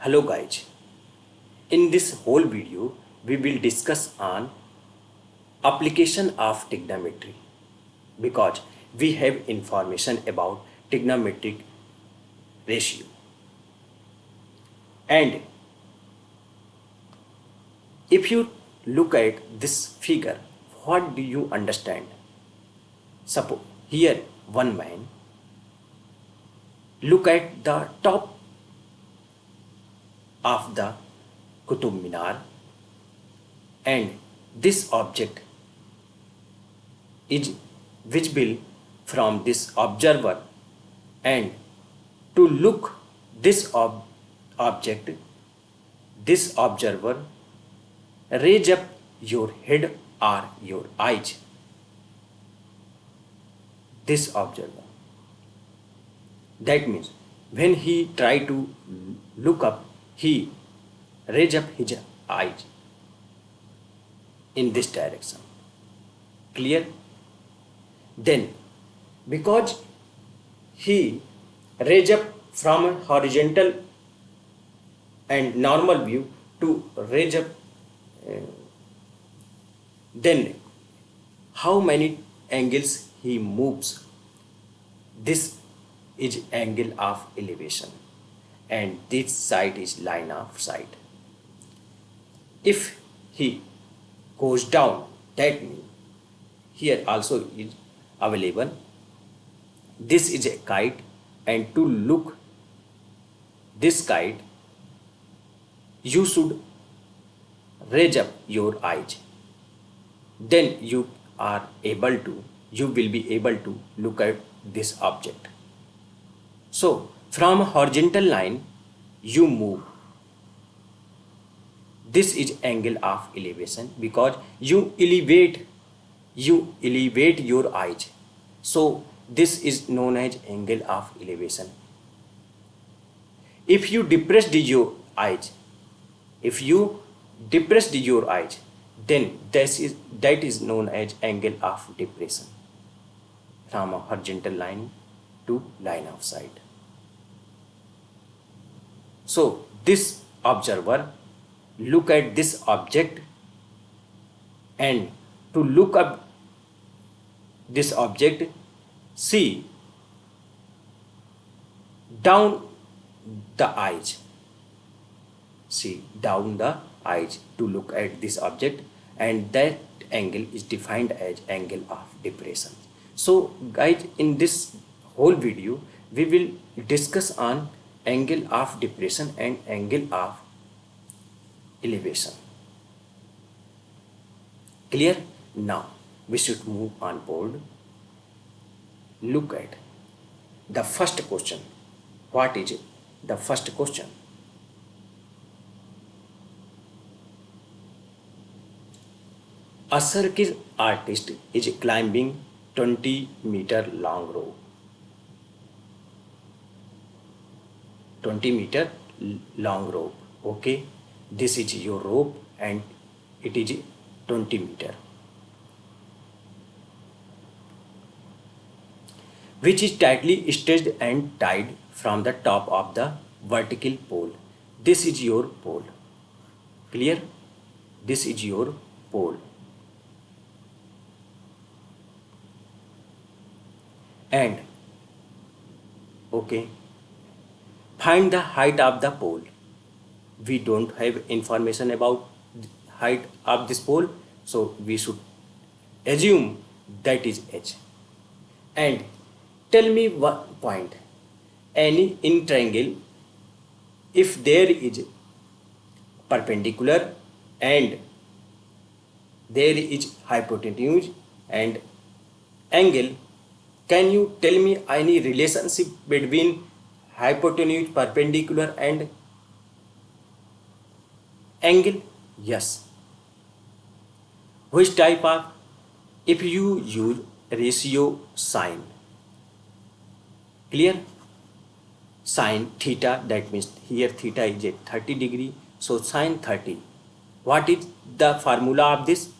Hello guys, in this whole video we will discuss on application of trigonometry because we have information about trigonometric ratio. And if you look at this figure, what do you understand? Suppose here one man, look at the top of the Qutub Minar, and this object is visible from this observer, and to look this object, this observer raise up your head or your eyes. This observer, that means when he try to look up, he raise up his eyes in this direction. Clear? Then because he raise up from a horizontal and normal view to raise up, then how many angles he moves? This is angle of elevation, and this side is line of sight. If he goes down, that means here also is available. This is a kite, and to look this kite, you should raise up your eyes. Then you will be able to look at this object. So from horizontal line you move. This is angle of elevation because you elevate your eyes. So this is known as angle of elevation. If you depress your eyes, then that is known as angle of depression from a horizontal line to line of sight. So this observer look at this object, and to look up this object, see down the eyes. See down the eyes to look at this object, and that angle is defined as angle of depression. So guys, in this whole video we will discuss on angle of depression and angle of elevation. Clear? Now we should move on board. Look at the first question. What is it? The first question. A circus artist is climbing 20-meter long rope. 20-meter long rope. Okay, this is your rope and it is 20 meter, which is tightly stretched and tied from the top of the vertical pole. This is your pole. Clear? This is your pole. And okay, find the height of the pole. We don't have information about the height of this pole, so we should assume that is h. And tell me one point. Any in triangle, if there is perpendicular and there is hypotenuse and angle, can you tell me any relationship between hypotenuse, perpendicular and angle? Yes. Which type of? If you use ratio sine. Clear? Sine theta, that means here theta is at 30 degree, so sine 30. What is the formula of this?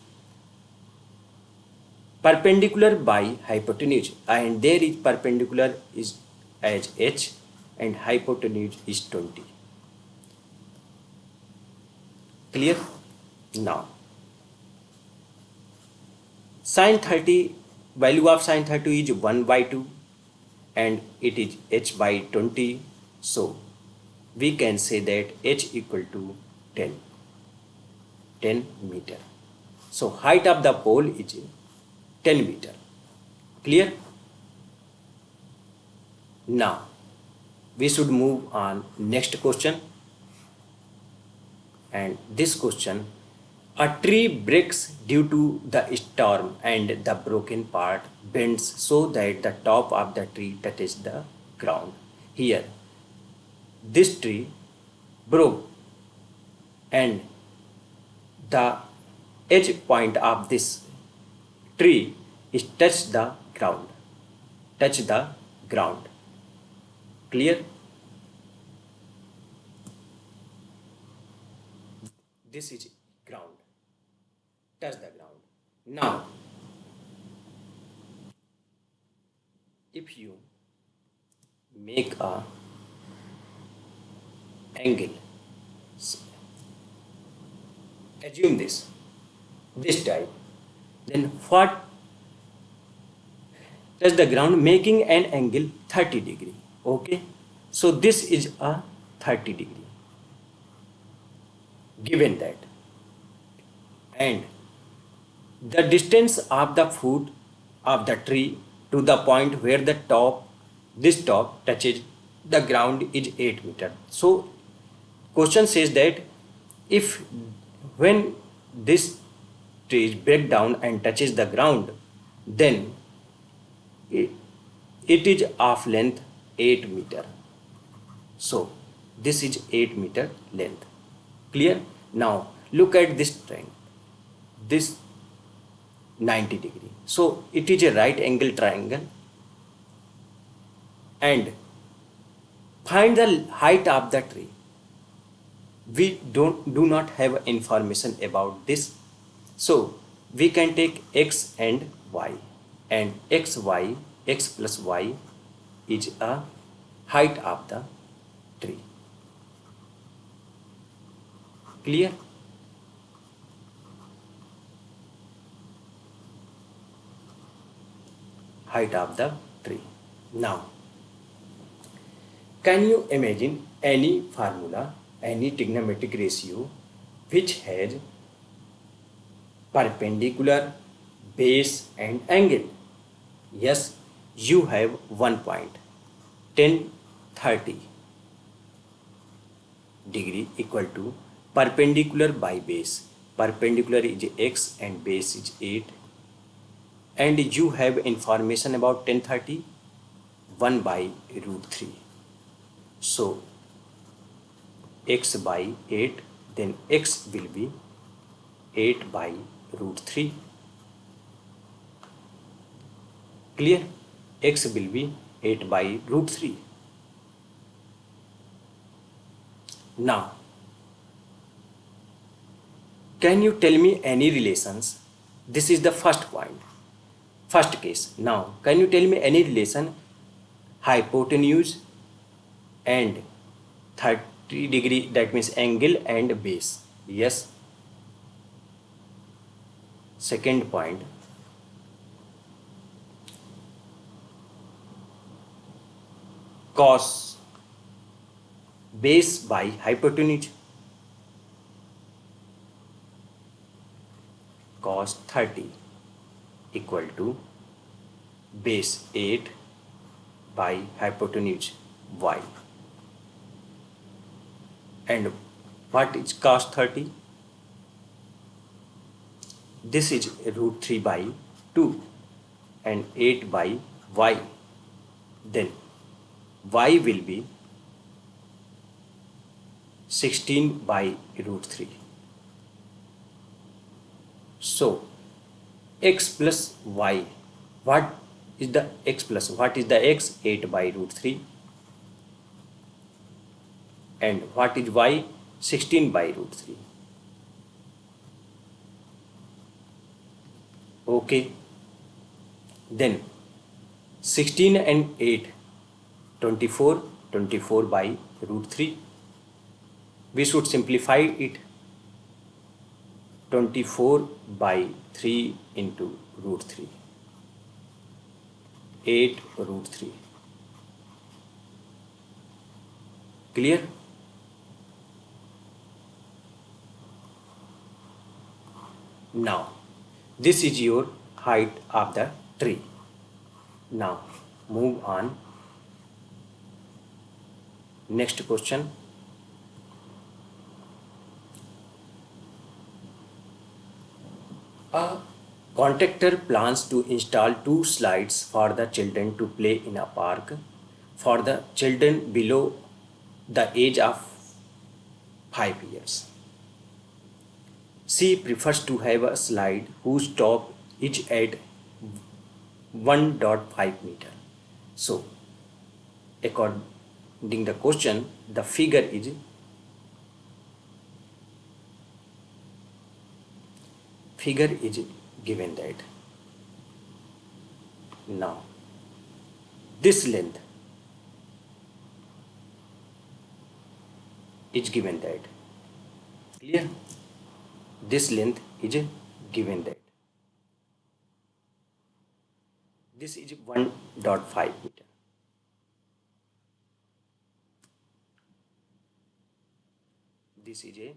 Perpendicular by hypotenuse, and there is perpendicular is as h and hypotenuse is 20. Clear? Now, sin 30, value of sin 30 is 1 by 2 and it is h by 20. So, we can say that h equal to 10 meter. So, height of the pole is 10 meter. Clear? Now, we should move on next question. And this question, a tree breaks due to the storm and the broken part bends so that the top of the tree touches the ground. Here, this tree broke and the edge point of this tree is touch the ground. Touch the ground. Clear? This is ground. Touch the ground. Now, if you make a angle, assume this type, then what touch the ground making an angle 30 degree. Okay, so this is a 30 degree given that, and the distance of the foot of the tree to the point where this top touches the ground is 8 meter. So question says that if when this tree breaks down and touches the ground, then it is of length 8 meter. So this is 8 meter length. Clear? Now look at this triangle. This 90 degree. So it is a right angle triangle, and find the height of the tree. We do not have information about this. So we can take x and y, and x plus y is a height of the tree. Clear? Height of the tree. Now, can you imagine any formula, any trigonometric ratio which has perpendicular, base and angle? Yes, you have one point. 10 30 degree equal to perpendicular by base. Perpendicular is x and base is 8. And you have information about 10 30, 1 by root 3. So x by 8, then x will be 8 by root 3. Clear? X will be 8 by root 3. Now, can you tell me any relations? This is the first point, first case. Now, can you tell me any relation hypotenuse and 30 degree, that means angle and base? Yes. Second point, cos base by hypotenuse. Cos 30 equal to base 8 by hypotenuse y. And what is cos 30? This is root 3 by 2 and 8 by y. Then y will be 16 by root 3. So x plus y, what is the x plus, what is the x? 8 by root 3. And what is y? 16 by root 3. Okay. Then 16 and 8, 24, 24 by root 3. We should simplify it. 24 by 3 into root 3. 8 root 3. Clear? Now, this is your height of the tree. Now, move on. Next question. A contractor plans to install 2 slides for the children to play in a park for the children below the age of 5 years. She prefers to have a slide whose top is at 1.5 meter. So, according the question, the figure is given that. Now, this length is given that. Clear? This length is given that. This is 1.5 meter. This is a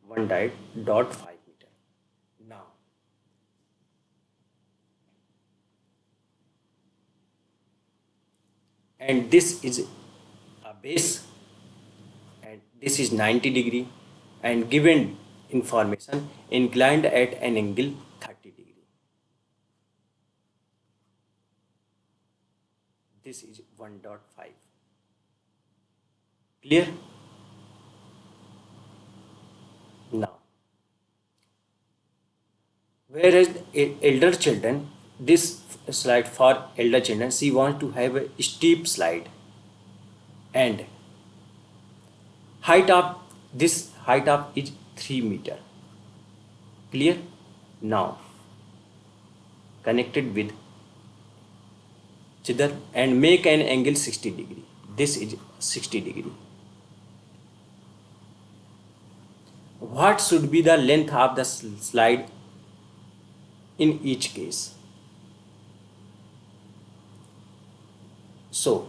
1.5 meter. Now, and this is a base, and this is 90 degree, and given information inclined at an angle 30 degree. This is 1.5. Clear? Now, whereas elder children, this slide for elder children, she wants to have a steep slide, and height of is 3 meter. Clear? Now, connected with chidar and make an angle 60 degree. This is 60 degree. What should be the length of the slide in each case? So,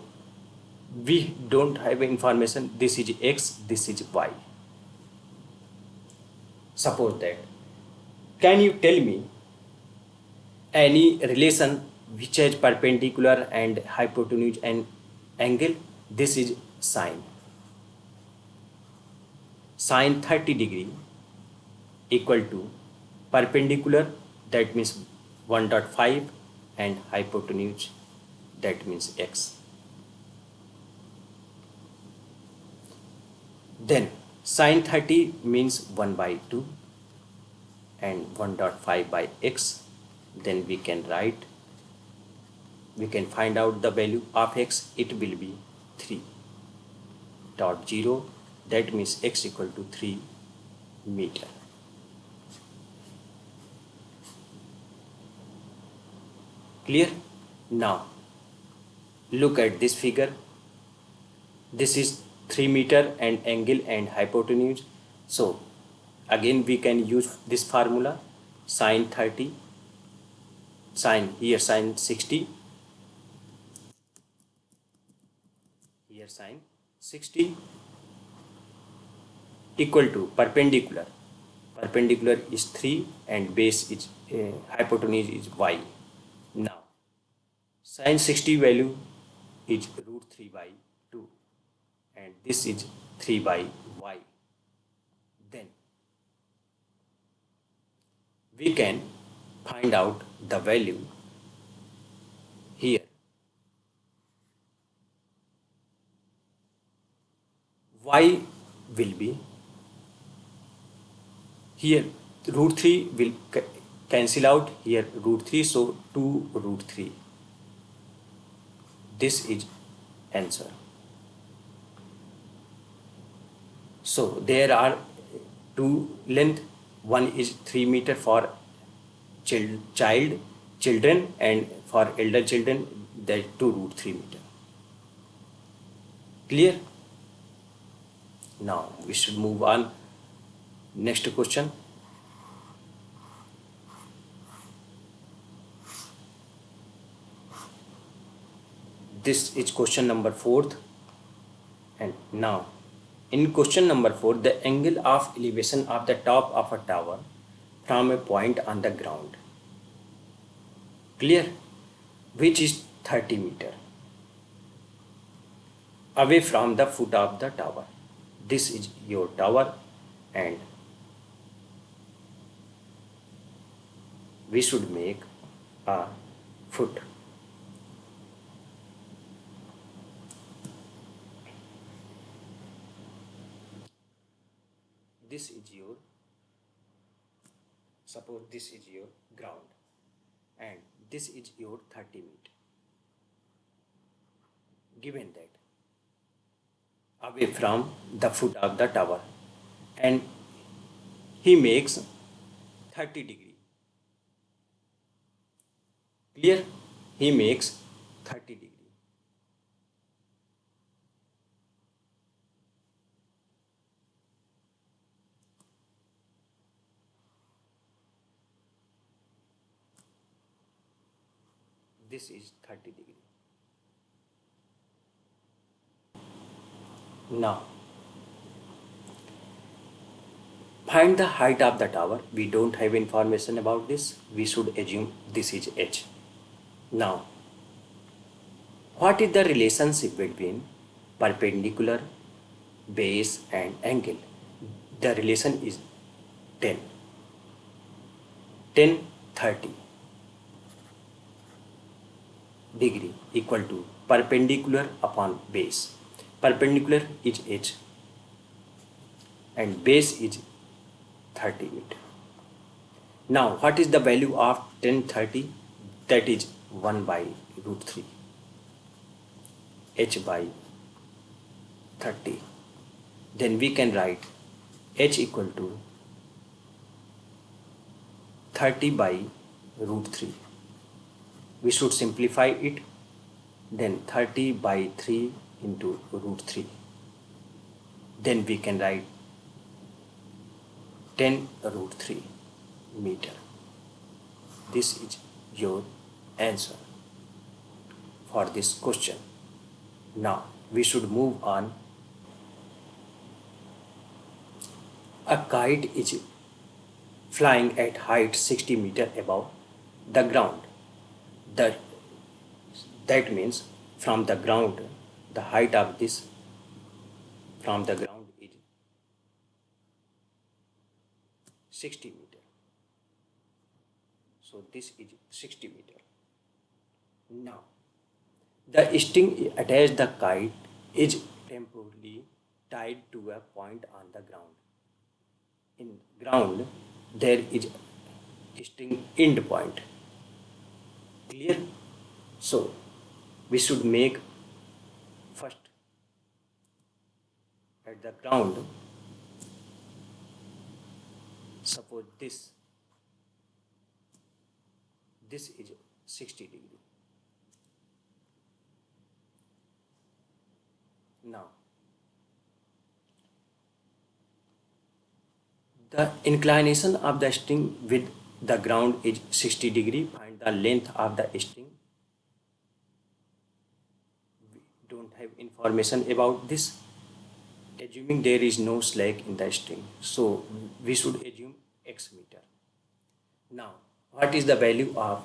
we don't have information. This is x, this is y. Suppose that. Can you tell me any relation which has perpendicular and hypotenuse and angle? This is sine. Sine 30 degree equal to perpendicular, that means 1.5, and hypotenuse, that means x. Then sine 30 means 1 by 2 and 1.5 by x. Then we can find out the value of x. It will be 3.0. That means x equal to 3 meter. Clear? Now, look at this figure. This is 3 meter and angle and hypotenuse. So, again we can use this formula. Sine 30, sine 60, here sine 60 equal to perpendicular. Perpendicular is 3 and base is hypotenuse is y. Now, sine 60 value is root 3 by 2 and this is 3 by y. Then we can find out the value here. Y will be here, root 3 will cancel out here root 3, so 2 root 3. This is answer. So there are two length. One is 3 meter for children, and for elder children that 2 root 3 meter. Clear? Now we should move on. Next question. This is question number 4th. And now, in question number 4, the angle of elevation of the top of a tower from a point on the ground, clear, which is 30 meter away from the foot of the tower. This is your tower, and we should make a foot. This is your, suppose this is your ground, and this is your 30 meter. Given that away from the foot of the tower, and he makes 30 degree. Clear? He makes 30 degree. This is 30 degree. Now, find the height of the tower. We don't have information about this. We should assume this is h. Now, what is the relationship between perpendicular, base and angle? The relation is 10. 10, 30 degree equal to perpendicular upon base. Perpendicular is h and base is 30 meter. Now, what is the value of 10, 30? That is 1 by root 3. H by 30. Then we can write h equal to 30 by root 3. We should simplify it. Then 30 by 3 into root 3. Then we can write 10 root 3 meter. This is your answer for this question. Now we should move on. A kite is flying at height 60 meter above the ground. That means from the ground, the height of this from the ground is 60 meter. So this is 60 meter. Now, the string attached the kite is temporarily tied to a point on the ground. In ground, there is string end point. Clear? So, we should make first at the ground, suppose this is 60 degree. Now, the inclination of the string with the ground is 60 degree. Find the length of the string. We don't have information about this. Assuming there is no slack in the string, so we should assume x meter. Now, what is the value of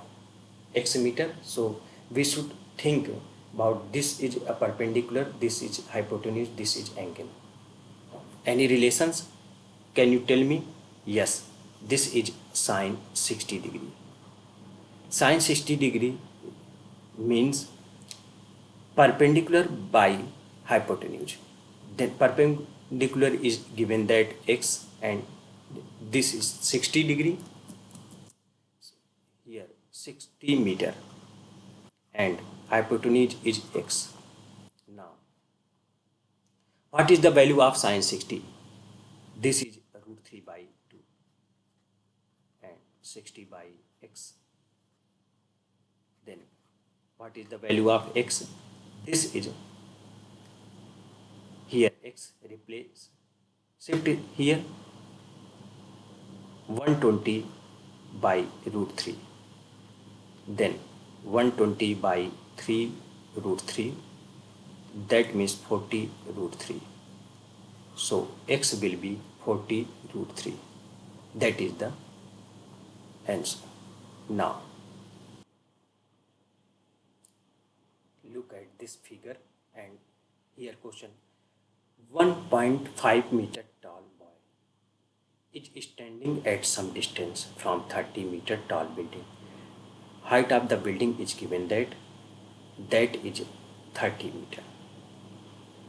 x meter? So we should think about this is a perpendicular, this is hypotenuse, this is angle. Any relations? Can you tell me? Yes, this is sine 60 degree. Sine 60 degree means perpendicular by hypotenuse. Then perpendicular is given that x, and this is 60 degree. Here 60 meter and hypotenuse is x. Now, what is the value of sine 60? This is root 3 by 2 and 60 by x. Then what is the value of x? This is here x, replace, shift it here 120 by root 3. Then 120 by 3 root 3, that means 40 root 3. So x will be 40 root 3. That is the answer. Now look at this figure and here question. 1.5 meter tall boy is standing at some distance from 30-meter tall building. Height of the building is given that is 30 meter.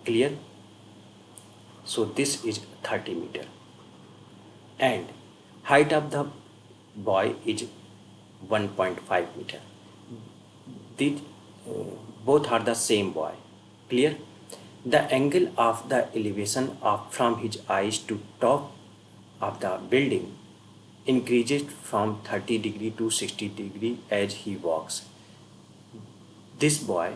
Clear? So this is 30 meter and height of the boy is 1.5 meter. These both are the same boy. Clear? The angle of the elevation from his eyes to top of the building increases from 30 degree to 60 degree as he walks. This boy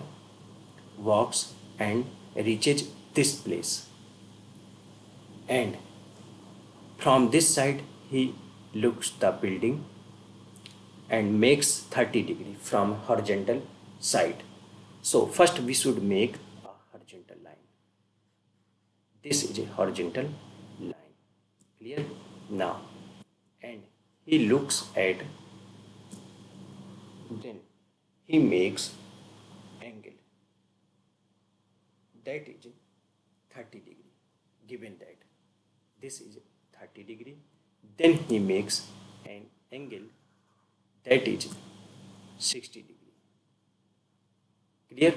walks and reaches this place, and from this side he looks the building and makes 30 degree from horizontal side. So first we should make a horizontal line. This is a horizontal line. Clear? Now, and he looks at, then he makes angle that is 30 degree. Given that this is 30 degree, then he makes an angle that is 60 degree. Clear?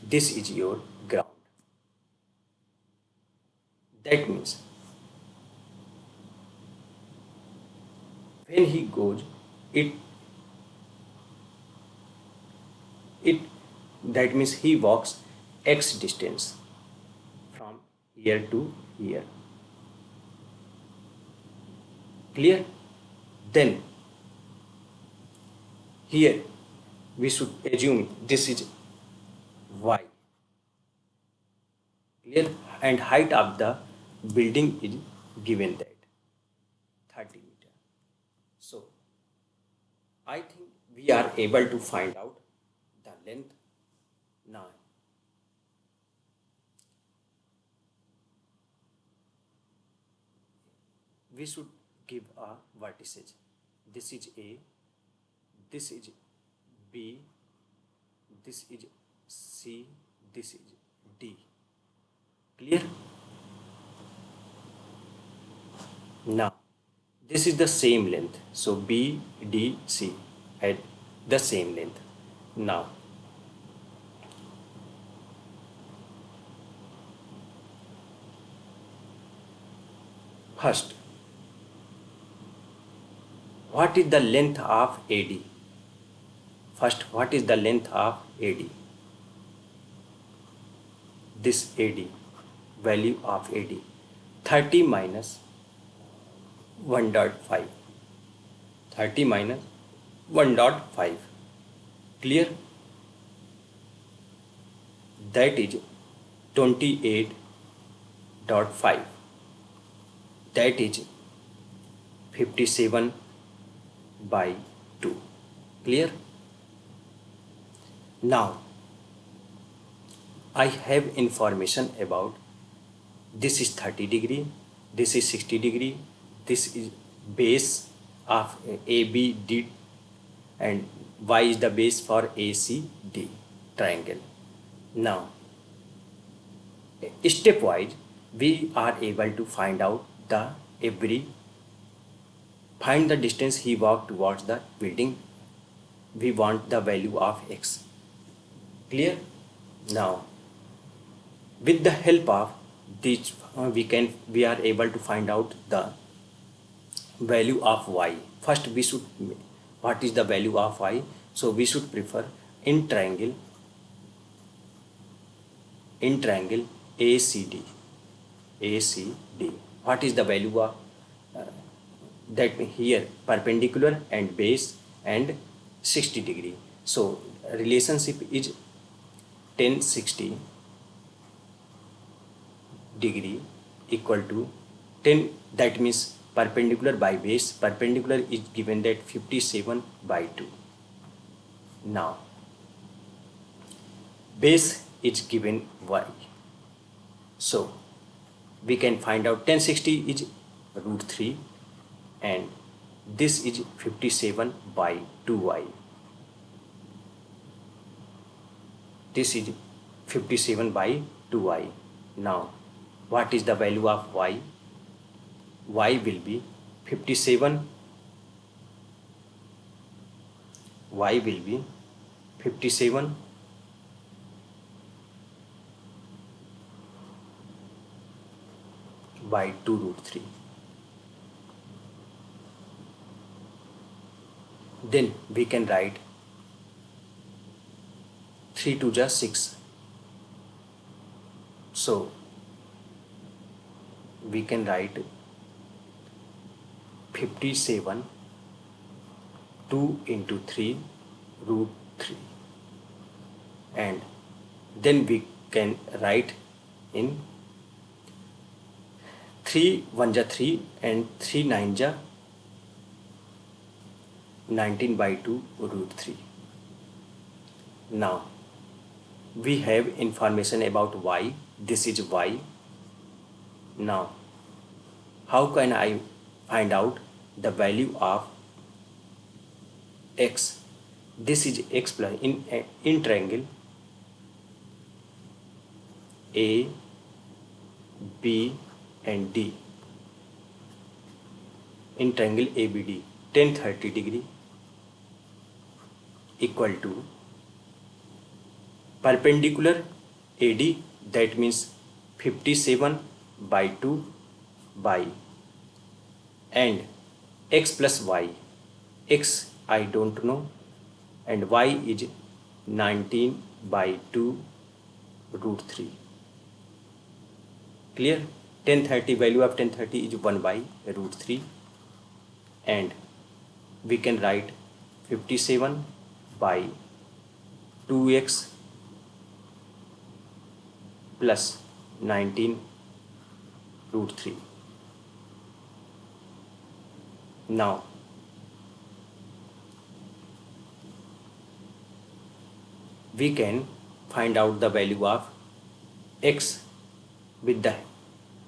This is your ground. That means when he goes, it that means he walks x distance from here to here. Clear? Then here we should assume this is y. Clear? And height of the building is given that 30 meter. So I think we are able to find out the length now. We should give a vertices. This is A, this is B, this is C, this is D. Clear? Now this is the same length, so B, D, C had the same length. Now first, what is the length of AD? First, what is the length of AD? This AD, value of AD, 30 minus 1.5. 30 minus 1.5. Clear? That is 28.5. That is 57 by 2. Clear? Now I have information about this is 30 degree, this is 60 degree, this is base of ABD, and Y is the base for ACD triangle. Now stepwise we are able to find out find the distance he walked towards the building. We want the value of x. Clear? Now with the help of this we are able to find out the value of y. First we should, what is the value of y? So we should prefer in triangle ACD. What is the value of that? Here perpendicular and base and 60 degree. So relationship is 1060 degree equal to 10, that means perpendicular by base, perpendicular is given that 57 by 2. Now base is given y. So we can find out 1060 is root 3 and this is 57 by 2y. This is 57 by 2y. Now what is the value of y? Y will be 57. Y will be 57 by 2 root 3. Then we can write 3 to the 6. So we can write 57 2 into 3 root 3, and then we can write in 3 1 ja 3 and 3 9 ja 19 by 2 root 3. Now we have information about y. This is y. Now how can I find out the value of x? This is x plus in triangle A, B and D. In triangle ABD, tan 30 degree equal to perpendicular AD, that means 57 by 2 by, and x plus y. X I don't know and y is 19 by 2 root 3. Clear? 1030, value of 1030 is 1 by root 3, and we can write 57 by 2x plus 19 root 3. Now we can find out the value of x with the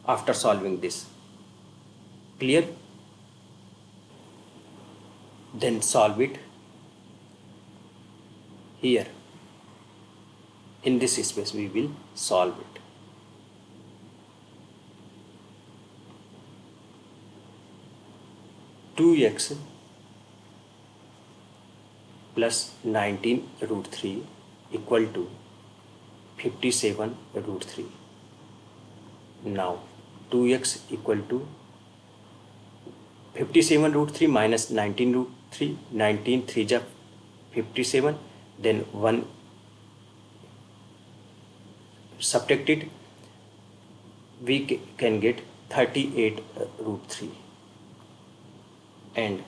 after solving this. Clear? Then solve it here. In this space we will solve it. Two x plus 19 root 3 equal to 57 root 3. Now 2x equal to 57 root 3 minus 19 root 3, 19 3 ja 57, then 1 subtracted, we can get 38 root 3, and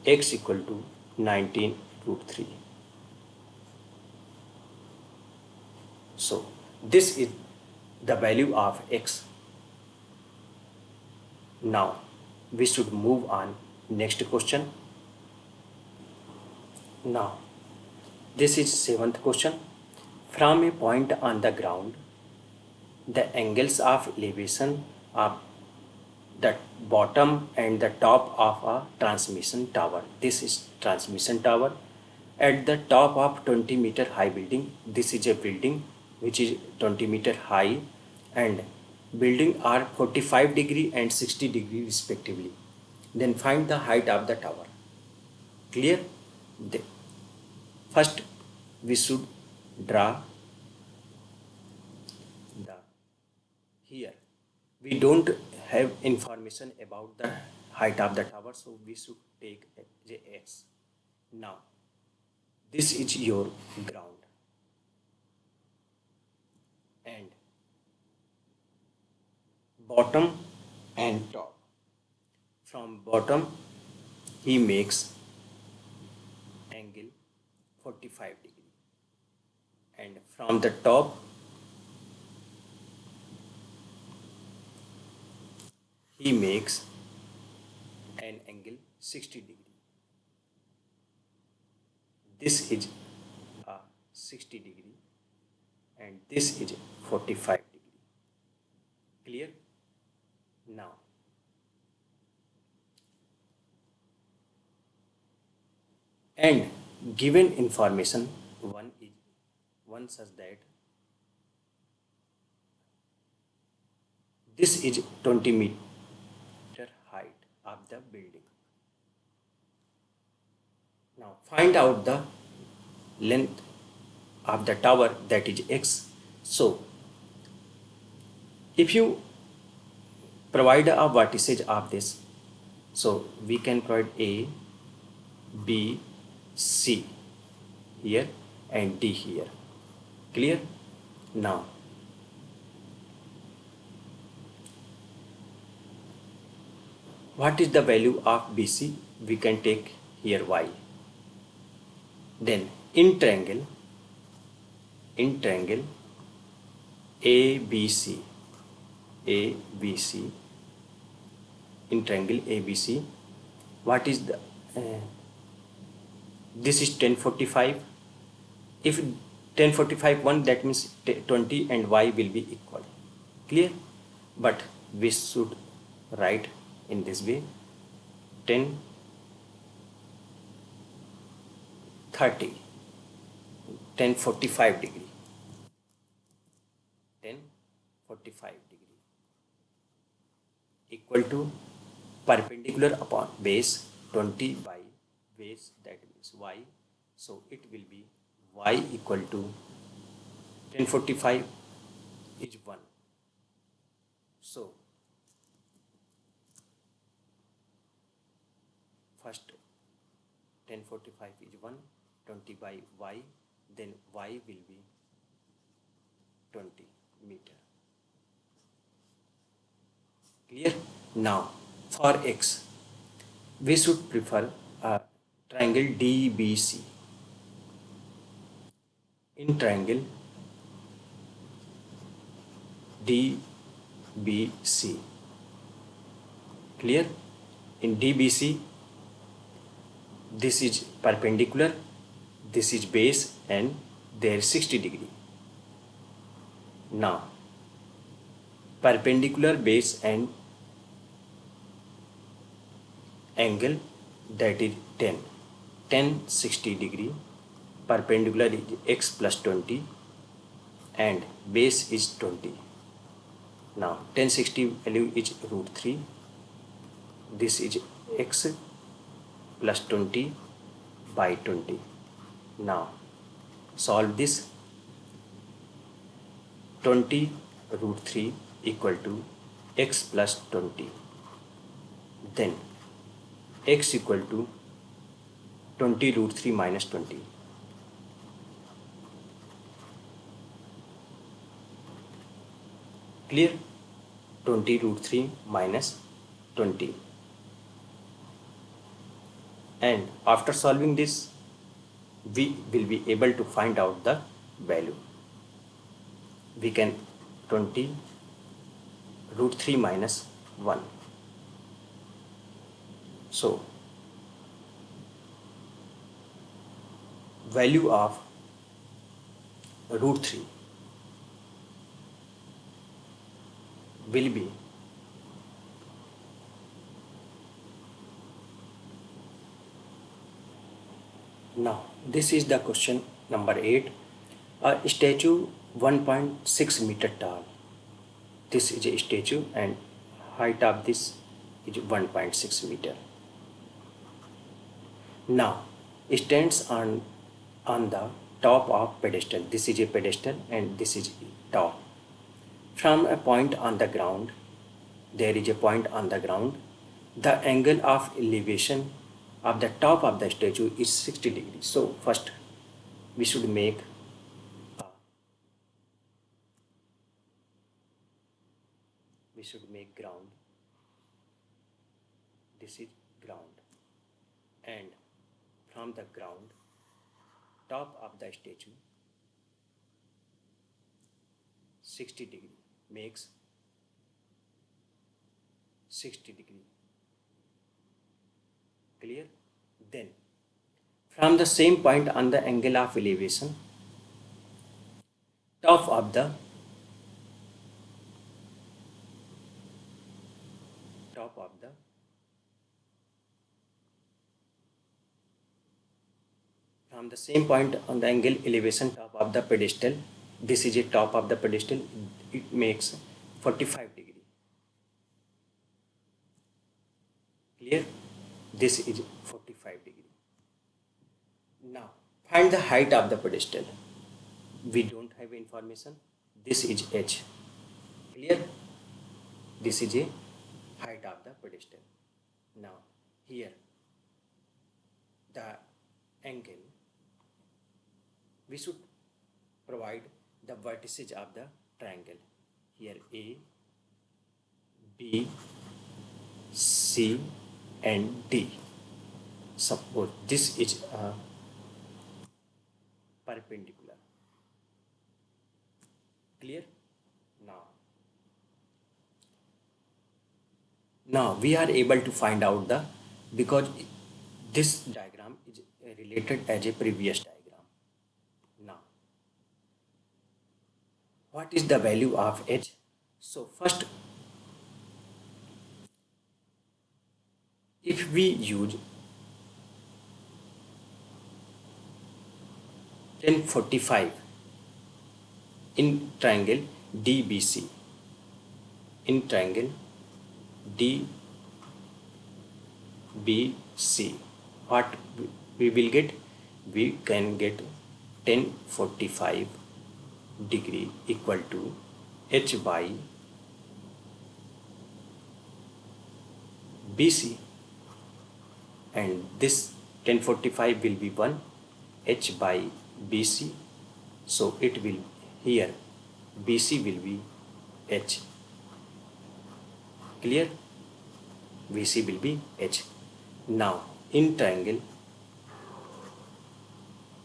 x equal to 19 root 3. So this is the value of x. Now we should move on next question. Now this is 7th question. From a point on the ground, the angles of elevation of the bottom and the top of a transmission tower. This is transmission tower at the top of 20-meter high building. This is a building which is 20-meter high, and building are 45 degree and 60 degree respectively. Then find the height of the tower. Clear? First we should draw the, here we don't have information about the height of the tower, so we should take x. Now this is your ground, and bottom and top. From bottom he makes angle 45 degree, and from the top he makes an angle 60 degree. This is a 60 degree, and this is 45 degree. Clear? Now and given information one such that this is 20 meter height of the building. Now find out the length of the tower, that is x. So if you provide a vertices of this, so we can provide A, B, C here and D here. Clear? Now what is the value of BC? We can take here y. Then in triangle ABC, ABC, in triangle ABC, what is the this is 1045. If 1045 1, that means 20 and y will be equal. Clear? But we should write in this way: 10 30 1045 degree, 1045 degree equal to perpendicular upon base 20 by base, that means y. So it will be y equal to 1045 is 1. So first 1045 is 1, 20 by y, then y will be 20 meter. Clear? Now for x, we should prefer a triangle DBC. In triangle DBC, clear? In DBC, this is perpendicular, this is base, and there is 60 degree. Now perpendicular base and angle, that is 10 60 degree, perpendicular is x plus 20 and base is 20. Now 1060 value is root 3, this is x plus 20 by 20. Now solve this. 20 root 3 equal to x plus 20, then x equal to 20 root 3 minus 20. Clear? 20 root 3 minus 20. And after solving this, we will be able to find out the value. We can 20 root 3 minus 1. So value of root 3 will be now this is the question number 8. A statue 1.6 meter tall. This is a statue and height of this is 1.6 meter. Now stands on the top of pedestal. This is a pedestal and this is top. From a point on the ground, there is a point on the ground. The angle of elevation of the top of the statue is 60 degrees. So first we should make ground. This is ground, and from the ground, top of the statue 60 degree makes 60 degree. Clear? Then from the same point on the angle of elevation top of the top of the from the same point on the angle elevation top of the pedestal. This is a top of the pedestal. It makes 45 degree. Clear? This is 45 degree. Now find the height of the pedestal. We don't have information. This is h. Clear? This is a height of the pedestal. Now here the angle, we should provide the vertices of the triangle. Here A, B, C and D. Suppose this is a perpendicular. Clear? Now we are able to find out the, because this diagram is related as a previous diagram. Now what is the value of h? So first, if we use 1045 in triangle DBC, in triangle DBC, what we will get? We can get 1045 degree equal to h by BC, and this 1045 will be 1 h by BC, so it will, here BC will be h. Clear? BC will be h. Now in triangle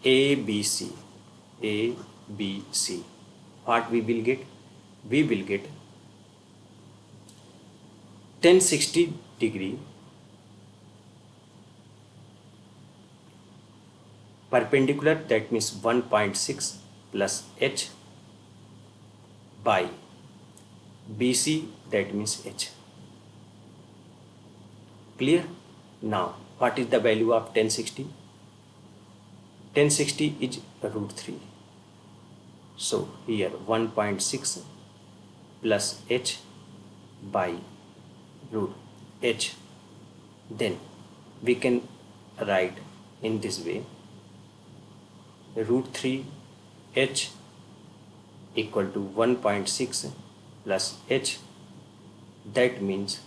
ABC, ABC, what we will get? We will get 1060 degree perpendicular, that means 1.6 plus h by BC, that means h. Clear? Now what is the value of 1060? 1060 is root 3. So here 1.6 plus h by root h. Then we can write in this way, root 3 h equal to 1.6 plus h. That means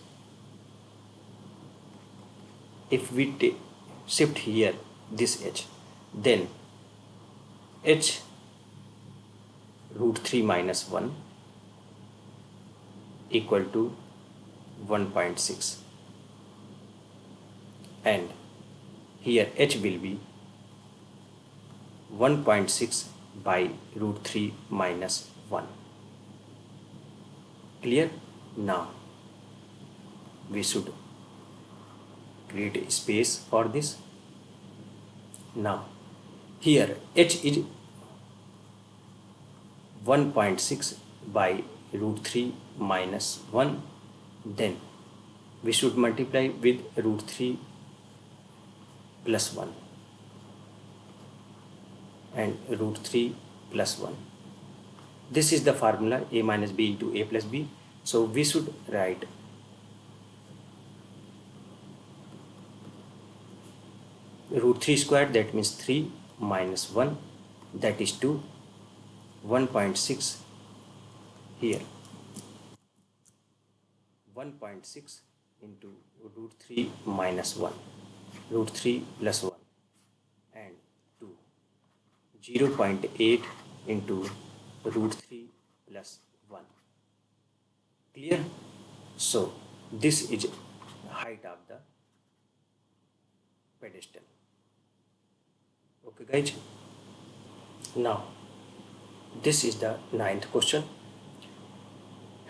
if we shift here this h, then h root 3 minus 1 equal to 1.6, and here h will be 1.6 by root 3 minus 1. Clear? Now we should create a space for this. Now here h is 1.6 by root 3 minus 1, then we should multiply with root 3 plus 1 and root 3 plus 1. This is the formula a minus b into a plus b. So we should write root 3 squared, that means 3 minus 1, that is 2, 1.6 here, 1.6 into root 3 minus 1, root 3 plus 1, and 2, 0.8 into root 3 plus 1. Clear? So this is height of the pedestal. Okay guys, now this is the 9th question.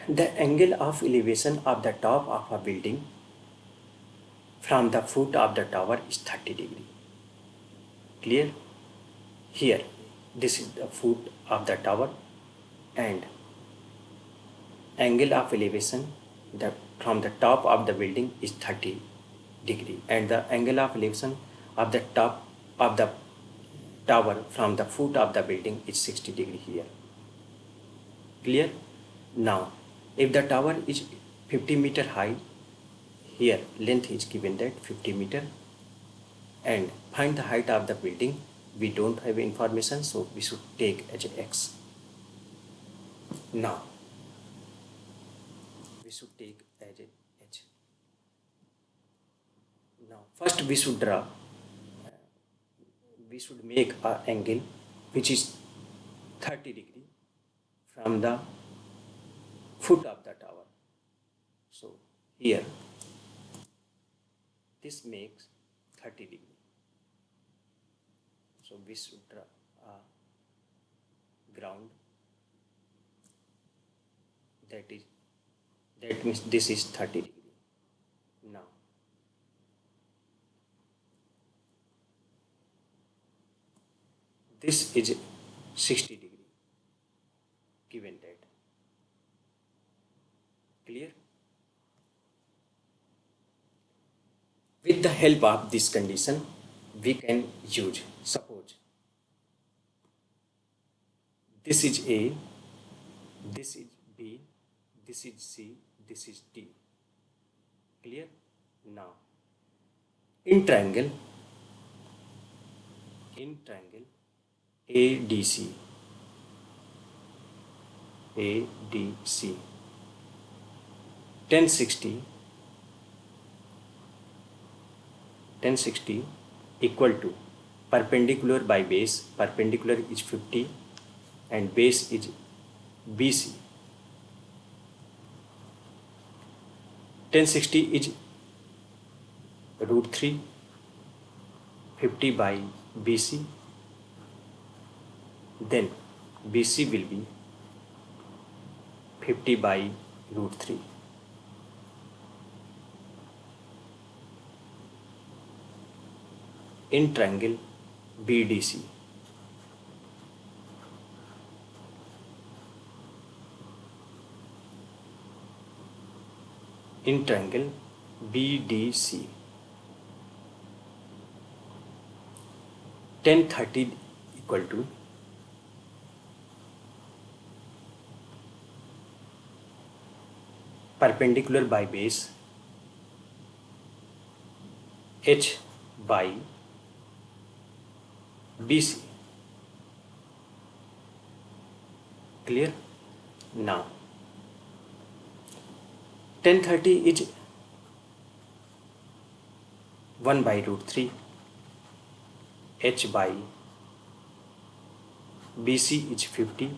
The angle of elevation of the top of a building from the foot of the tower is 30 degree. Clear? Here this is the foot of the tower and angle of elevation from the top of the building is 30 degree, and the angle of elevation of the top of the tower from the foot of the building is 60 degree here. Clear? Now, if the tower is 50-meter high, here length is given that 50 meter, and find the height of the building. We don't have information, so we should take as x. Now, we should take as h. Now, first we should make an angle which is 30 degree from the foot of the tower. So here this makes 30 degree. So we should draw a ground that means this is 30 degree. Now this is 60 degree given that. Clear? With the help of this condition, we can use, suppose this is A, this is B, this is C, this is D. Clear? Now, in triangle ADC, 1060 equal to perpendicular by base, perpendicular is 50 and base is BC. 1060 is root 3, 50 by BC, then BC will be 50 by root 3. In triangle BDC, in triangle BDC, 1030 equal to perpendicular by base H by BC. Clear? Now 1030 is 1 by root 3, H by BC is 50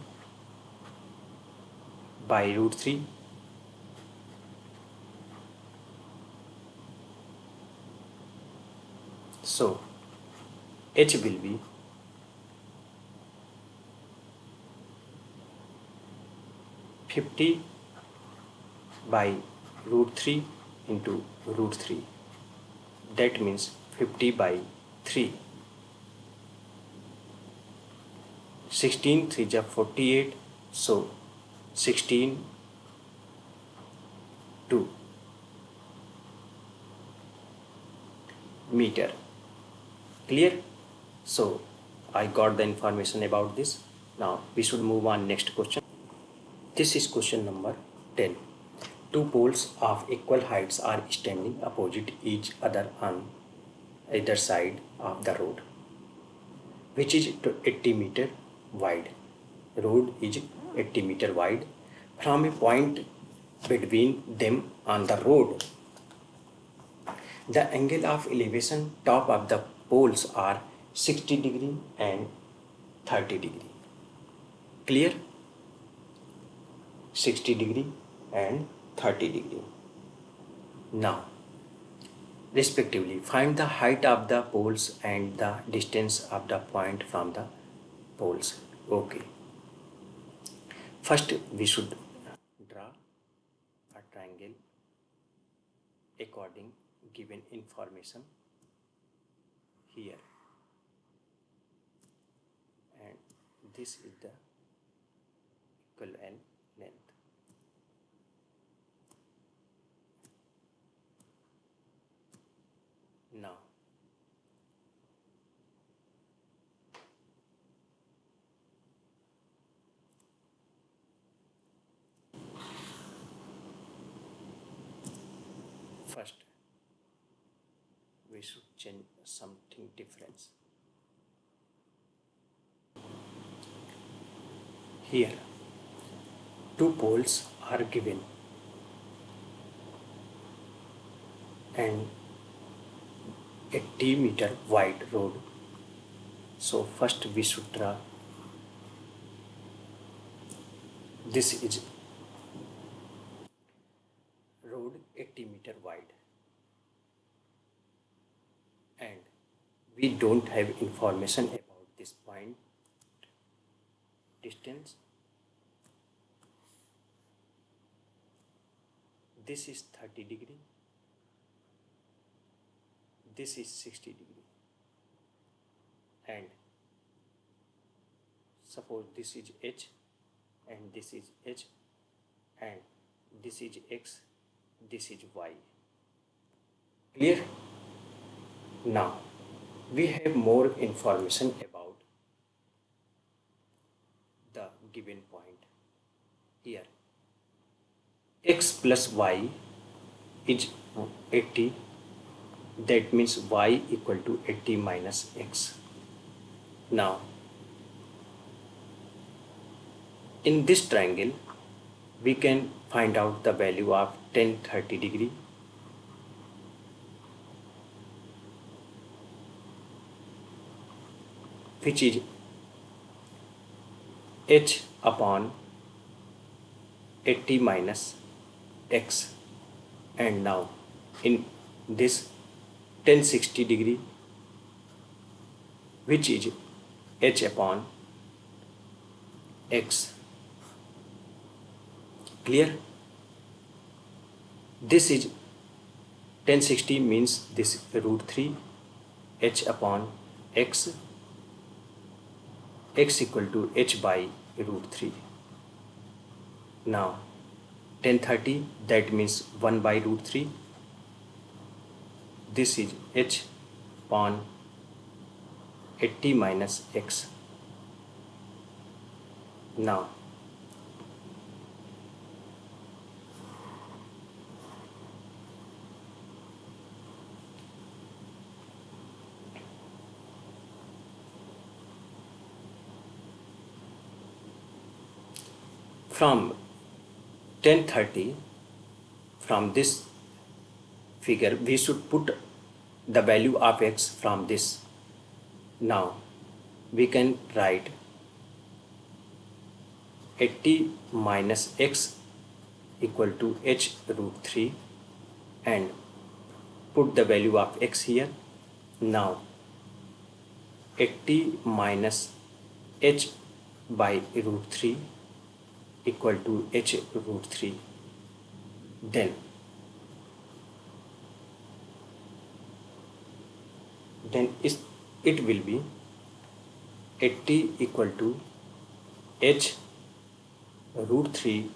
by root 3, so H will be 50 by root 3 into root 3. That means 50 by 3. 16 3 is 48. So 16 2 meter. Clear? So I got the information about this. Now we should move on next question. This is question number 10. Two poles of equal heights are standing opposite each other on either side of the road, which is 80 meter wide. Road is 80 meter wide. From a point between them on the road, the angle of elevation top of the poles are 60 degree and 30 degree. Clear? 60 degree and 30 degree. Now, respectively, find the height of the poles and the distance of the point from the poles. Okay. First, we should draw a triangle according given information here, and this is the equal n length. Now first we should change something difference. Here two poles are given and a 80-meter wide road. So first we should draw. This is road 80-meter wide, and we don't have information about this point distance. This is 30 degree, this is 60 degree, and suppose this is h and this is h and this is x, this is y. Clear? Now we have more information about the given point. Here x plus y is 80, that means y equal to 80 minus x. Now in this triangle we can find out the value of tan 30 degree. Which is h upon 80 minus x, and now in this tan 60 degree, which is h upon x. Clear? This is tan 60 means this root 3 h upon x, x equal to h by root 3. Now tan 30, that means 1 by root 3. This is h upon 80 minus x. Now from tan 30, from this figure we should put the value of x from this. Now we can write 80 minus x equal to h root 3 and put the value of x here. Now 80 minus h by root 3 equal to h root 3. Then it will be 80 equal to h root 3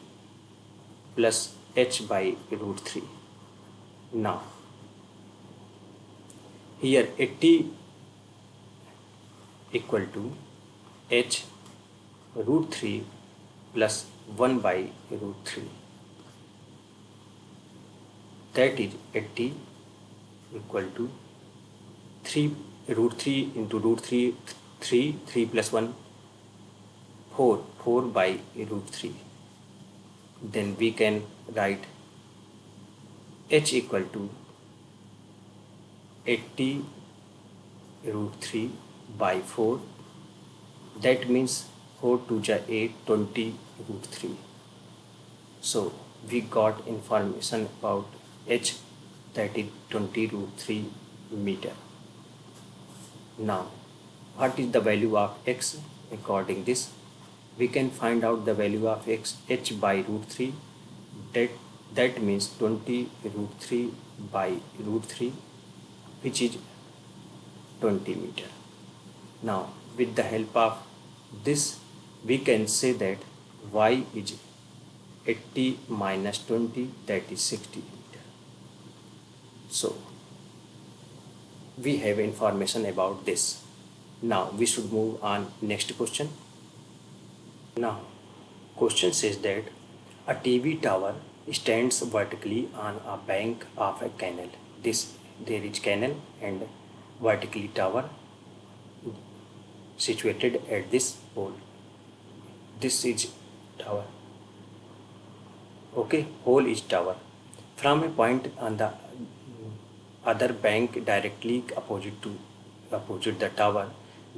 plus h by root 3. Now here 80 equal to h root 3 plus 1 by root 3. That is 80 equal to 3 root 3 into root 3, 3 plus 1, 4 by root 3. Then we can write h equal to 80 root 3 by 4. That means 4 to 8, 20 root 3. So we got information about h, that is 20 root 3 meter. Now what is the value of x? According this we can find out the value of x, h by root 3, that means 20 root 3 by root 3, which is 20 meter. Now with the help of this we can say that y is 80 minus 20, that is 60 meter. So we have information about this. Now we should move on next question. Now question says that a TV tower stands vertically on a bank of a canal. There is canal and vertically tower situated at this pole. This is tower. Okay, hole is tower. From a point on the other bank directly opposite the tower,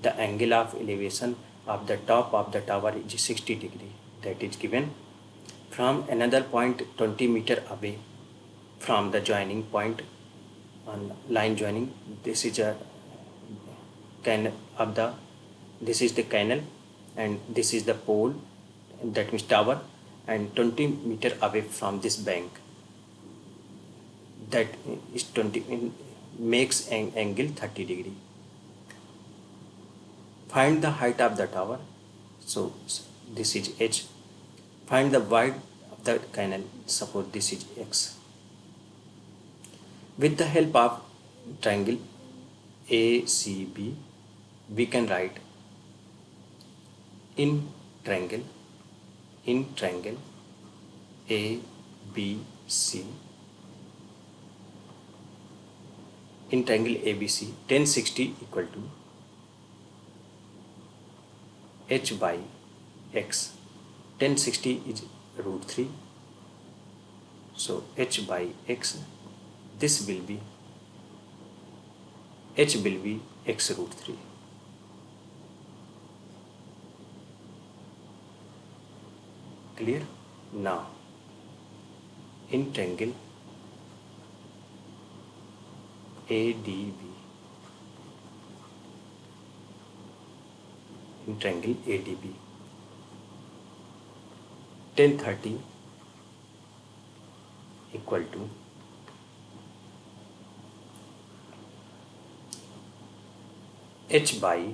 the angle of elevation of the top of the tower is 60 degree. That is given. From another point 20 meter away from the joining point on line joining, this is a canal of the this is the canal and this is the pole, that means tower, and 20 meter away from this bank, that is 20 makes an angle 30 degree. Find the height of the tower. So this is h. Find the width of the canal. Suppose this is x. With the help of triangle ACB, we can write in triangle ABC, in triangle ABC, 1060 equal to h by x. 1060 is root 3. So h by x, this will be h will be x root 3. Clear? Now in triangle ADB, in triangle ADB, 1030 equal to h by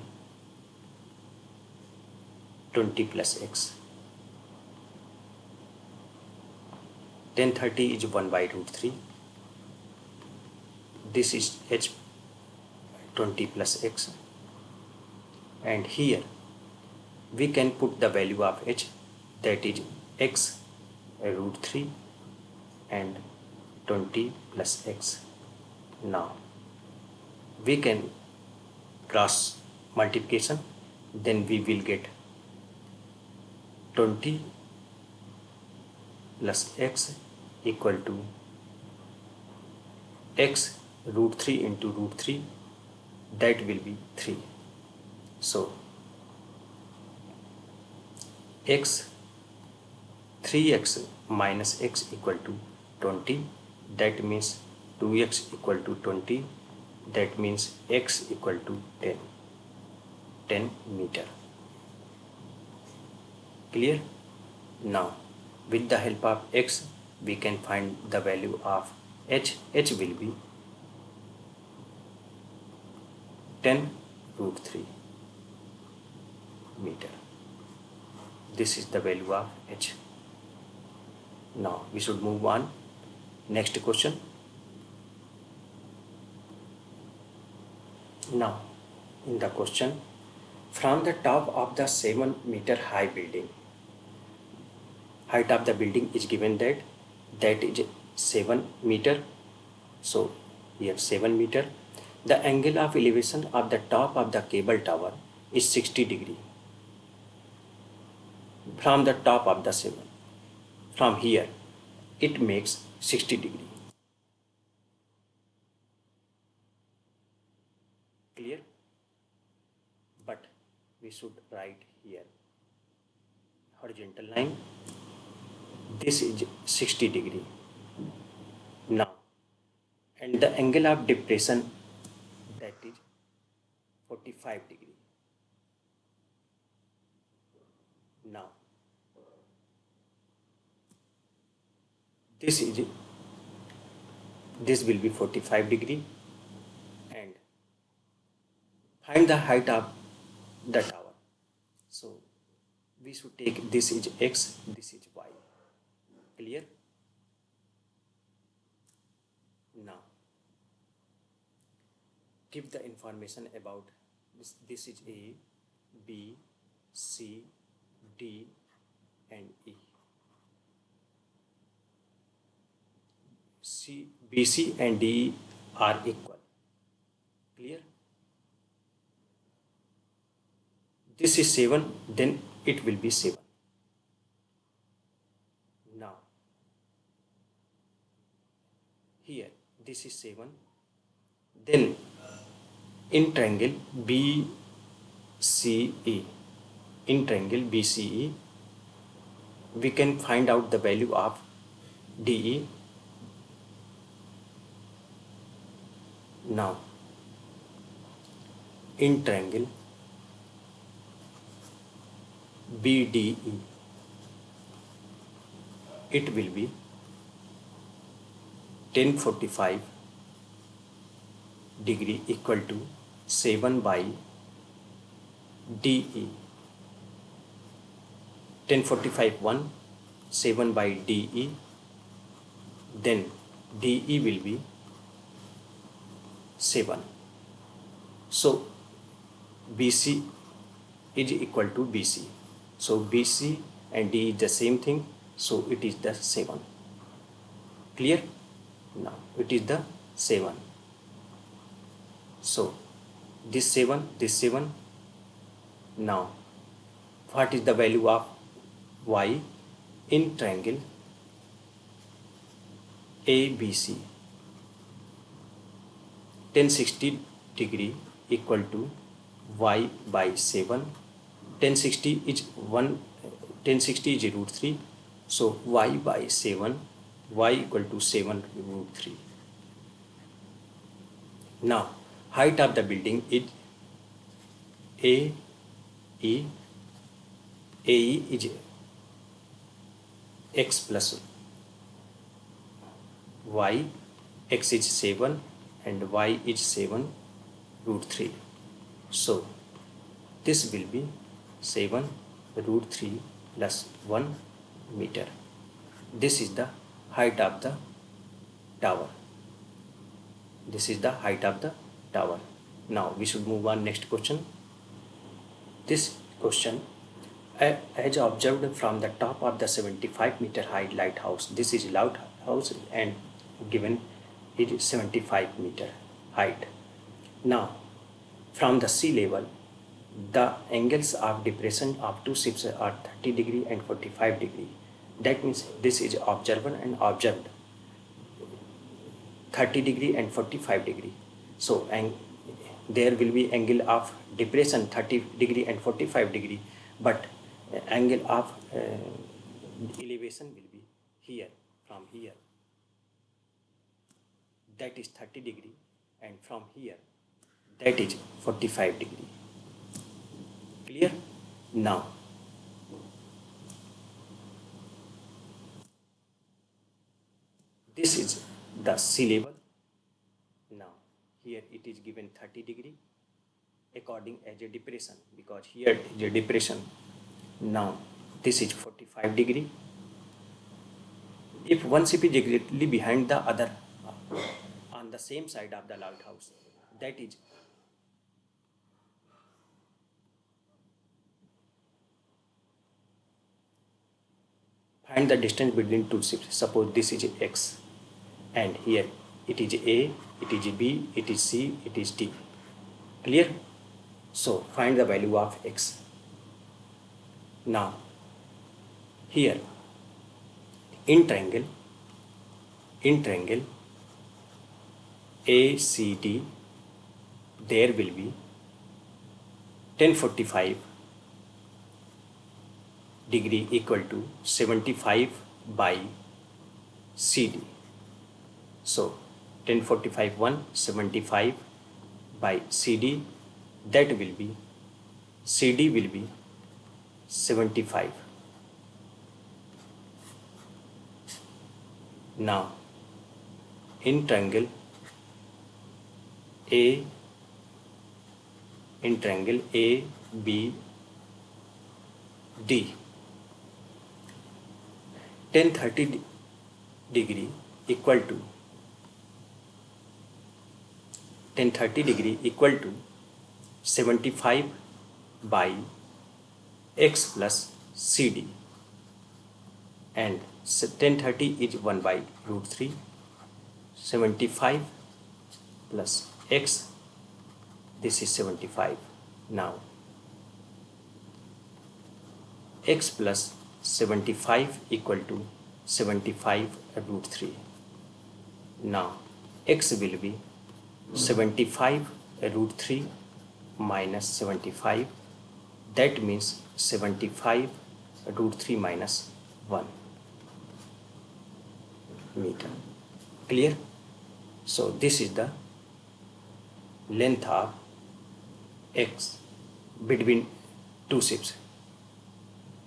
20 plus x. 1030 is 1 by root 3. This is h 20 plus x, and here we can put the value of h, that is x root 3 and 20 plus x. Now we can cross multiplication, then we will get 20 plus x equal to x root 3 into root 3, that will be 3. So x 3x minus x equal to 20, that means 2x equal to 20, that means x equal to 10 meter. Clear? Now with the help of x, we can find the value of h. H will be 10 root 3 meter. This is the value of h. Now we should move on. Next question. Now in the question, from the top of the 7 meter high building, height of the building is given that is 7 meter. So here 7 meter. The angle of elevation of the top of the cable tower is 60 degree. From the top of the 7, from here it makes 60 degree. Clear? But we should write here horizontal line, this is 60 degree. Now, and the angle of depression, that is 45 degree. Now this will be 45 degree, and find the height of the tower. So we should take this is x, this is y. Clear? Now give the information about this. This is A, B, C, D and E. B, C and D are equal. Clear? This is 7, then it will be 7. Now here this is 7, then in triangle BCE, in triangle BCE we can find out the value of DE. Now in triangle BDE it will be 1045 degree equal to 7 by DE. 1045 1, 7 by DE, then DE will be 7. So BC is equal to BC. So BC and D is the same thing, so it is the 7. Clear? Now it is the 7. So this 7, this 7. Now what is the value of y in triangle ABC? 1060 degree equal to y by 7. 1060 is 1060 is root 3, so y by 7, y equal to 7 root 3. Now height of the building is AE is x plus y, x is 7 and y is 7 root 3. So this will be 7 root 3 plus 1 meter. This is the height of the tower. This is the height of the tower. Now we should move on next question. This question, as observed from the top of the 75-meter high lighthouse, this is lighthouse and given is 75-meter height. Now from the sea level, the angles of depression of two ships are 30 degree and 45 degree. That means this is observer and observed 30 degree and 45 degree. So there will be angle of depression 30 degree and 45 degree, but angle of elevation will be here, from here, that is 30 degree, and from here that is 45 degree. Clear? Now this is the sea level. Now here it is given 30 degree according as a depression, because here is a depression. Now this is 45 degree. If one ship is exactly behind the other on the same side of the lighthouse, that is find the distance between two ships. Suppose this is x and here it is A, it is B, it is C, it is D. Clear? So find the value of x. Now here in triangle ACD, there will be 1045 degree equal to 75 by CD. So 1045 1, 75 by CD, that will be, CD will be 75. Now in triangle A, in triangle AB, D. Tan 30 degree equal to tan 30 degree equal to 75 by x plus CD, and tan 30 is 1 by root 3, 75 plus x, this is 75. Now x plus 75 equal to 75 root 3. Now x will be 75 root 3 minus 75, that means 75 root 3 minus 1 meter. Clear? So this is the length of x between two ships.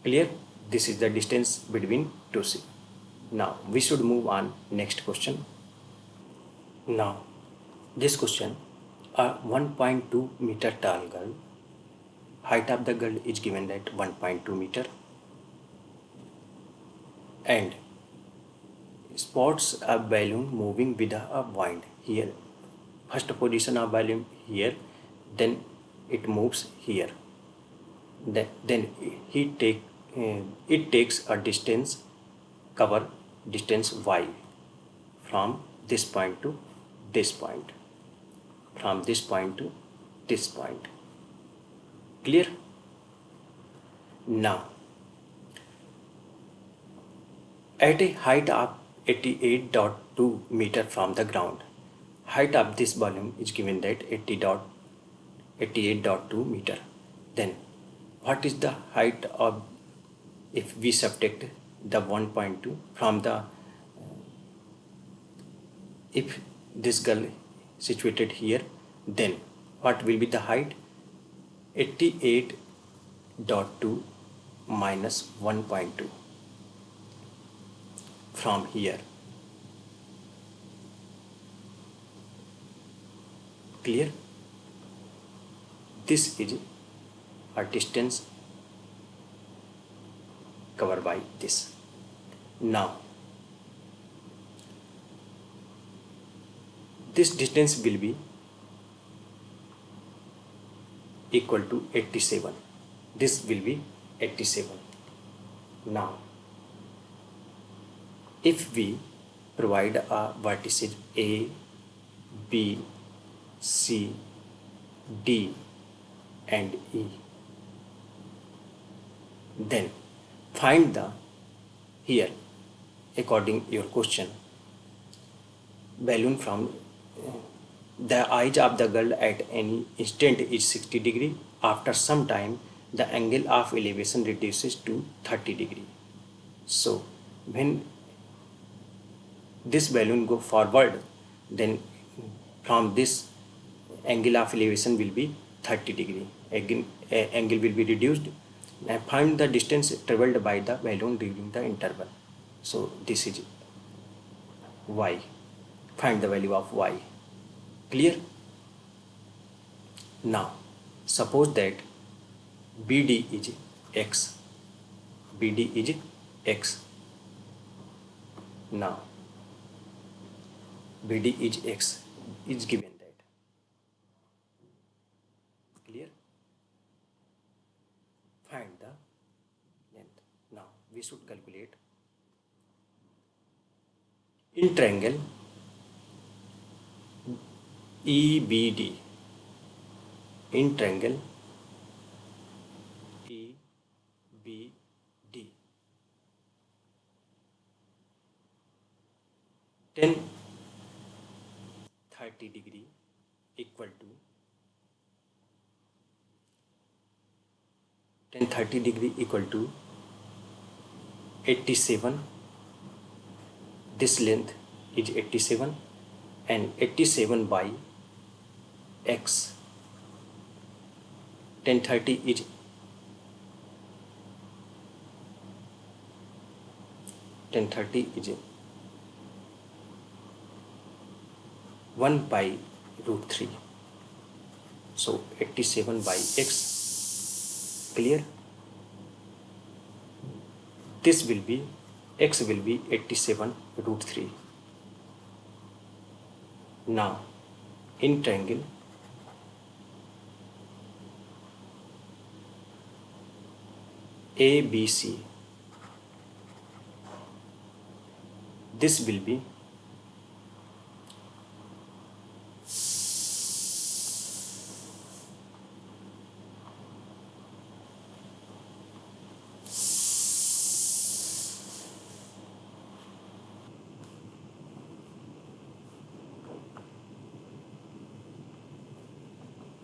Clear? This is the distance between two ships. Now we should move on next question. Now this question, a 1.2 meter tall girl, height of the girl is given at 1.2 meter, and spots a balloon moving with a wind. Here first position of balloon here, then it moves here, then it takes a distance, cover distance y from this point to this point, from this point to this point. Clear? Now at a height of 88.2 meter from the ground, height of this balloon is given that 88.2 meter. Then what is the height of, if we subtract the 1.2 from the, if this girl situated here, then what will be the height? 88.2 minus 1.2 from here. Clear? This is a distance covered by this. Now this distance will be equal to 87. This will be 87. Now if we provide a vertices A, B, C, D and E, then find the, here according your question, balloon from the eyes of the girl at any instant is 60 degree. After some time the angle of elevation reduces to 30 degree. So when this balloon go forward, then from this angle of elevation will be 30 degree. Again angle will be reduced, and find the distance traveled by the balloon during the interval. So this is y. Find the value of y. Clear? Now suppose that BD is x. BD is x. Now BD is x is given that. Clear? Find the length. Now we should calculate. In triangle EBD, in triangle EBD, tan 30 degree equal to, tan 30 degree equal to 87. This length is 87, and 87 by x. Tan 30 is 1 by root 3. So 87 by x. Clear? this will be, x will be 87 root 3. Now in triangle ABC, this will be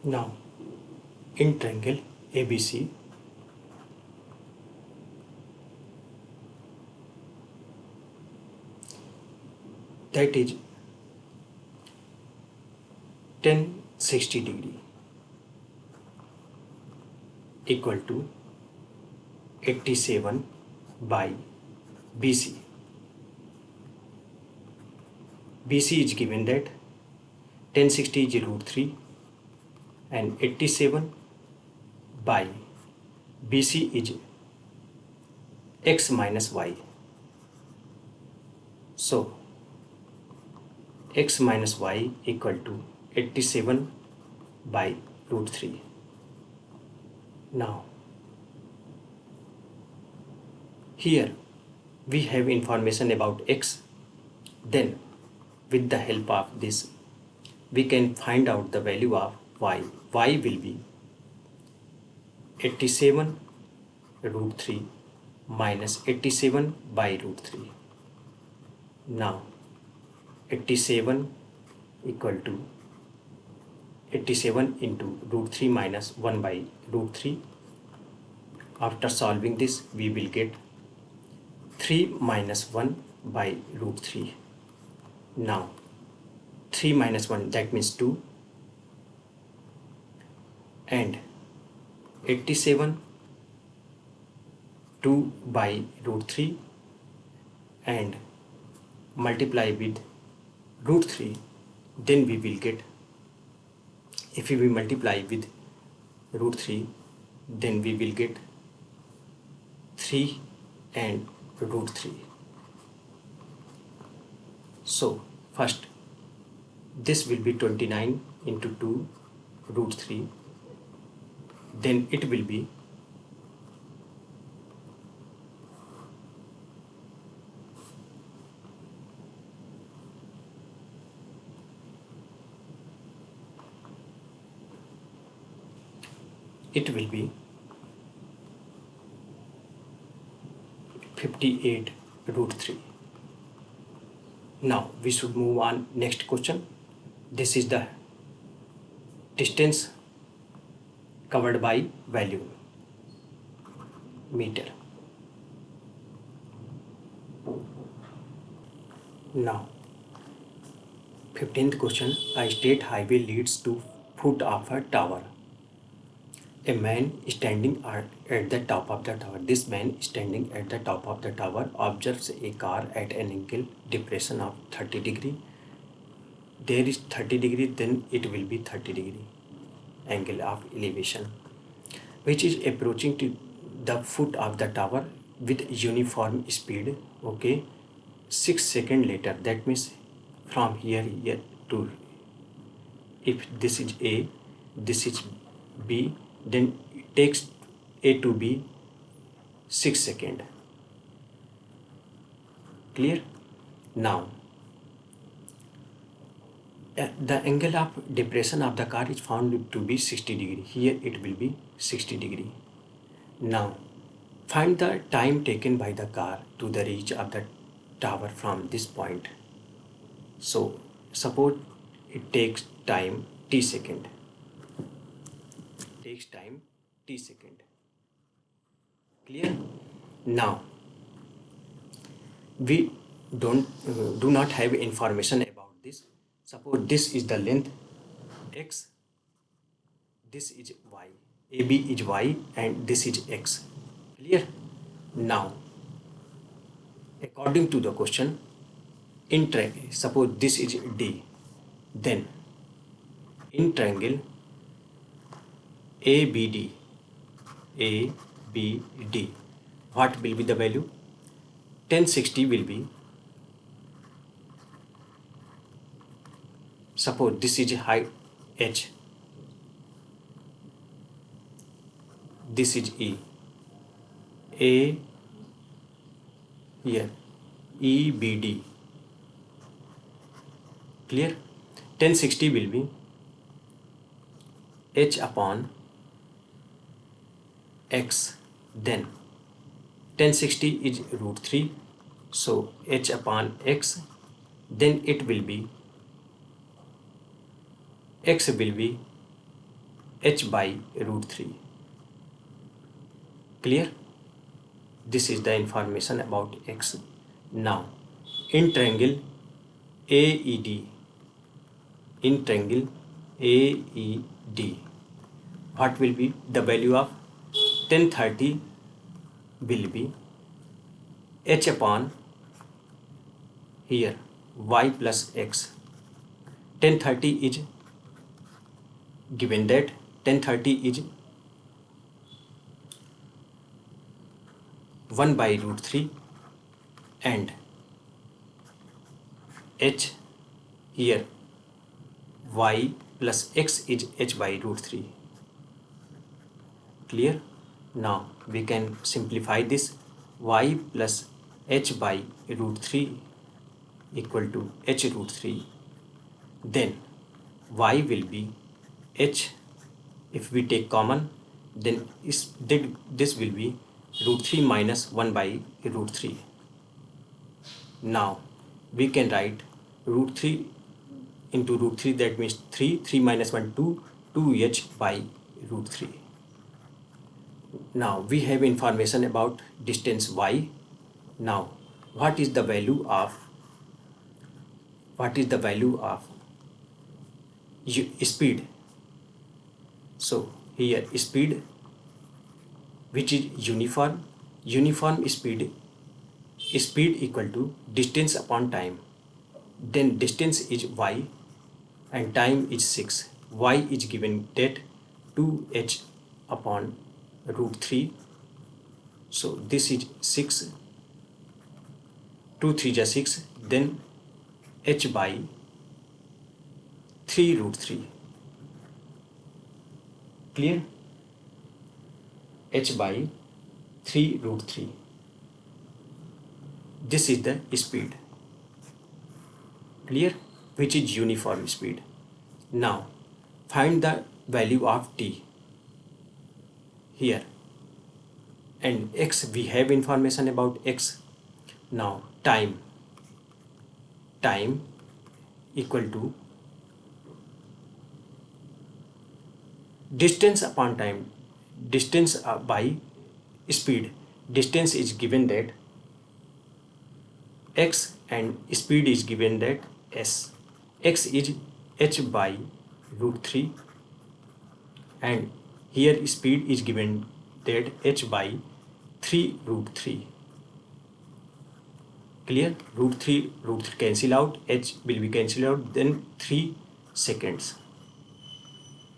now in triangle ABC, that is 1060 degree equal to 87 by BC. BC is given that 1060 is root 3 and 87 by BC is x minus y. So x minus y equal to 87 by root 3. Now here we have information about x, then with the help of this we can find out the value of y. Y will be 87 root 3 minus 87 by root 3. Now 87 equal to 87 into root 3 minus 1 by root 3. After solving this we will get 3 minus 1 by root 3. Now 3 minus 1, that means 2, and 87 2 by root 3 and multiply with root 3, then we will get, if we multiply with root 3, then we will get 3 and root 3. So first this will be 29 into 2 root 3, then it will be 58 root 3. Now we should move on next question. This is the distance covered by value meter. Now 15th question, a state highway leads to foot of a tower. A man standing at the top of the tower. This man standing at the top of the tower observes a car at an angle depression of 30 degree. There is 30 degree, then it will be 30 degree angle of elevation, which is approaching to the foot of the tower with uniform speed. Okay, 6 seconds later, that means from here to, if this is A, this is B, then it takes A to B 6 seconds. Clear? Now the angle of depression of the car is found to be 60 degree. Here it will be 60 degree. Now find the time taken by the car to the reach of the tower from this point. So suppose it takes time t second. Takes time t second. Clear? Now we do not have information about this. Suppose this is the length x, this is y, AB is y and this is x. Clear? Now according to the question, in triangle, suppose this is D, then in triangle ABD, what will be the value? 1060 will be, suppose this is height h, this is A here EBD. Clear? 1060 will be h upon x, then 1060 is root 3, so h upon x, then it will be x will be h by root 3. Clear? This is the information about x. Now in triangle AED, in triangle AED, what will be the value of 1030 will be h upon here y plus x. 1030 is given that 1030 is 1 by root 3 and h here y plus x is h by root 3. Clear? Now we can simplify this. Y plus h by root 3 equal to h root 3. Then y will be h, if we take common, then this will be root 3 minus 1 by root 3. Now we can write root 3 into root 3, that means 3 minus 1 2, 2h by root 3. Now we have information about distance y. Now what is the value of speed? So here speed, which is uniform speed equal to distance upon time. Then distance is y and time is 6. Y is given that 2h upon root 3. So this is 6, 2 3 is 6, then h by 3 root 3. Clear? H by 3 root 3. This is the speed. Clear? Which is uniform speed. Now find the value of t here, and x, we have information about x. Now time equal to distance upon time, distance by speed. Distance is given that x and speed is given that s. X is h by root 3 and here speed is given that h by 3 root 3. Clear? Root 3 cancel out, h will be cancelled out, then 3 seconds.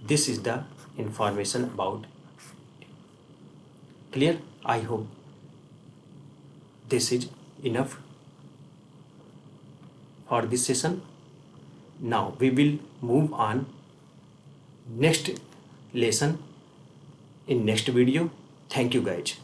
This is the information about. Clear? I hope this is enough for this session. Now we will move on next lesson in next video. Thank you guys.